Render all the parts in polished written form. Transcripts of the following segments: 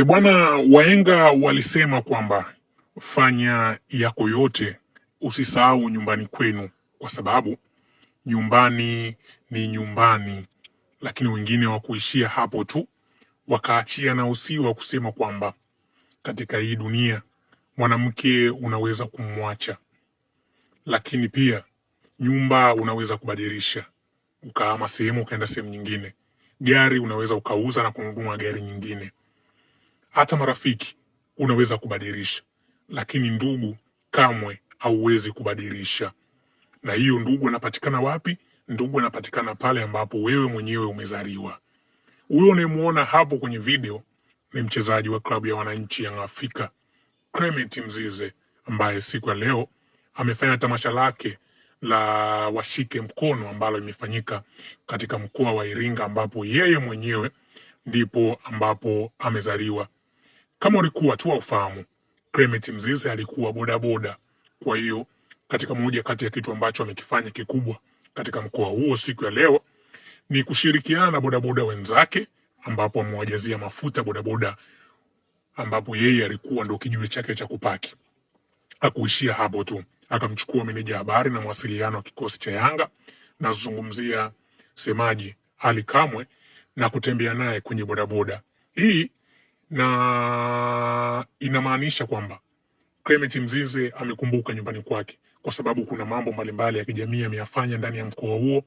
Bwana, wahenga walisema kwamba fanya yako yote, usisahau nyumbani kwenu, kwa sababu nyumbani ni nyumbani. Lakini wengine wakuishia hapo tu, wakaachia na usiwa kusema kwamba katika hii dunia mwanamke unaweza kumwacha, lakini pia nyumba unaweza kubadilisha, ukahama sehemu ukaenda sehemu nyingine. Gari unaweza ukauza na kununua gari nyingine. Hata marafiki unaweza kubadilisha, lakini ndugu kamwe hauwezi kubadilisha. Na hiyo ndugu anapatikana wapi? Ndugu anapatikana pale ambapo wewe mwenyewe umezaliwa. Huyo unayemuona hapo kwenye video ni mchezaji wa klabu ya wananchi Young Africa, Clement Mzize, ambaye siku ya leo amefanya tamasha lake la washike mkono ambalo limefanyika katika mkoa wa Iringa, ambapo yeye mwenyewe ndipo ambapo amezaliwa. Kama ulikuwa tu ufahamu, Clement Mzize alikuwa bodaboda. Kwa hiyo katika moja kati ya kitu ambacho amekifanya kikubwa katika mkoa huo siku ya leo ni kushirikiana na bodaboda wenzake, ambapo amewajazia mafuta bodaboda, ambapo yeye alikuwa ndo kijiwe chake cha kupaki. Hakuishia hapo tu, akamchukua meneja habari na mawasiliano wa kikosi cha Yanga, na zungumzia semaji Ali Kamwe, na kutembea naye kwenye bodaboda hii. Na inamaanisha kwamba Clement Mzize amekumbuka nyumbani kwake, kwa sababu kuna mambo mbalimbali ya kijamii ameyafanya ndani ya mkoa huo,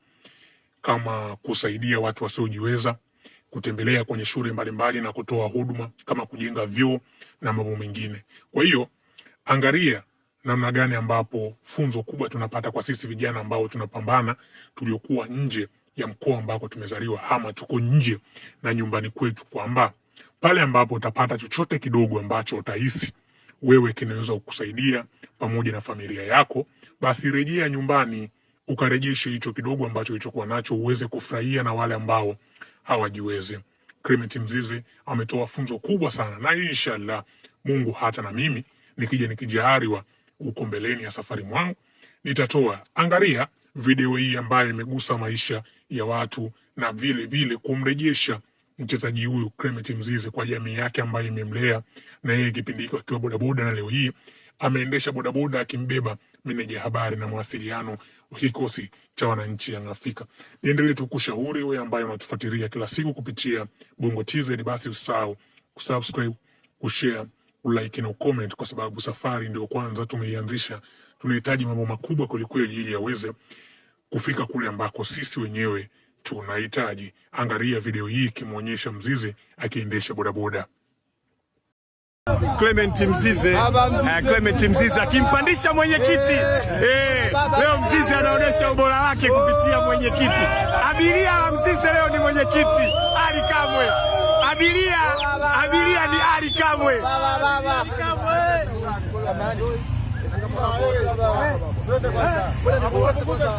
kama kusaidia watu wasiojiweza, kutembelea kwenye shule mbalimbali na kutoa huduma kama kujenga vyoo na mambo mengine. Kwa hiyo angalia namna gani ambapo funzo kubwa tunapata kwa sisi vijana ambao tunapambana, tuliokuwa nje ya mkoa ambako tumezaliwa, ama tuko nje na nyumbani kwetu, kwamba pale ambapo utapata chochote kidogo ambacho utahisi wewe kinaweza kukusaidia pamoja na familia yako, basi rejea nyumbani ukarejeshe hicho kidogo ambacho ulichokuwa nacho, uweze kufurahia na wale ambao hawajiwezi. Clement Mzize ametoa funzo kubwa sana, na inshallah Mungu hata na mimi nikijahariwa uko mbeleni ya safari mwangu nitatoa. Angalia video hii ambayo imegusa maisha ya watu, na vile vile kumrejesha mchezaji huyu Clement Mzize kwa jamii yake ambayo imemlea, na yeye kipindi hicho akiwa bodaboda, na leo hii ameendesha bodaboda akimbeba meneja habari na mawasiliano wa kikosi cha wananchi Young Africa. Niendelee tu kushauri wewe ambaye unatufuatilia kila siku kupitia Bongo TZ, basi usahau kusubscribe, kushare, ulike na comment, kwa sababu safari ndio kwanza tumeianzisha. Tunahitaji mambo makubwa kulikweli ili yaweze kufika kule ambako sisi wenyewe tunahitaji. Angalia video hii kimuonyesha Mzize akiendesha bodaboda. Clement Mzize akimpandisha mwenyekiti. Leo Mzize anaonesha ubora wake kupitia mwenyekiti. Abiria wa Mzize leo ni mwenyekiti Ali Kamwe. Abiria ni Ali Kamwe.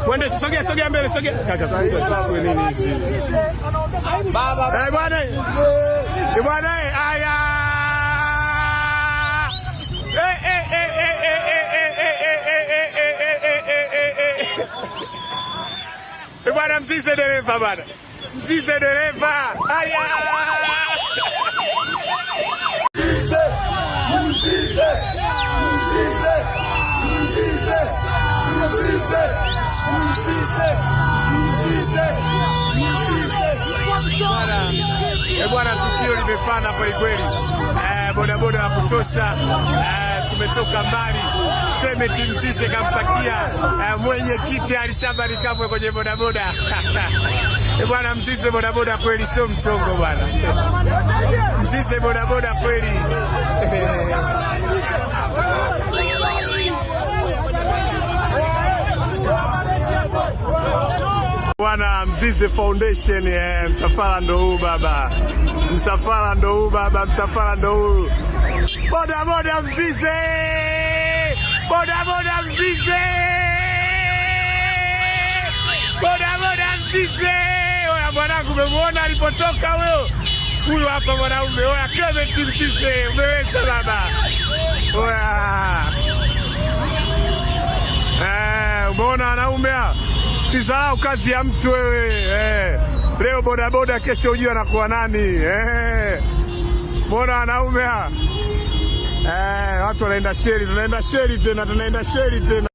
Mwende sogea mbele, sogea. Kaka kwa nini hizi? Bwana aya. Bwana Mzize dereva bwana. Mzize dereva. Aya. Bwana, tukio limefana kweli kweli. Bodaboda wa kutosha. Tumetoka mbali. Clement Mzize kampakia mwenyekiti Ali Kamwe kwenye bodaboda. Bwana Mzize bodaboda kweli sio mchongo bwana. Mzize bodaboda kweli. Bwana Mzize Foundation, msafara ndo huu baba. Msafara ndo huu. Bodaboda Mzize. Bodaboda Mzize. Oya mwanangu, umemuona alipotoka huyo? Huyo hapa mwanaume. Oya Clement Mzize, umeweza baba. Oya. Umeona wanaume hapa? Usisahau kazi ya mtu wewe. Leo bodaboda, kesho ujue anakuwa nani. Mbona wanaume watu wanaenda sheri, tunaenda sheri tena.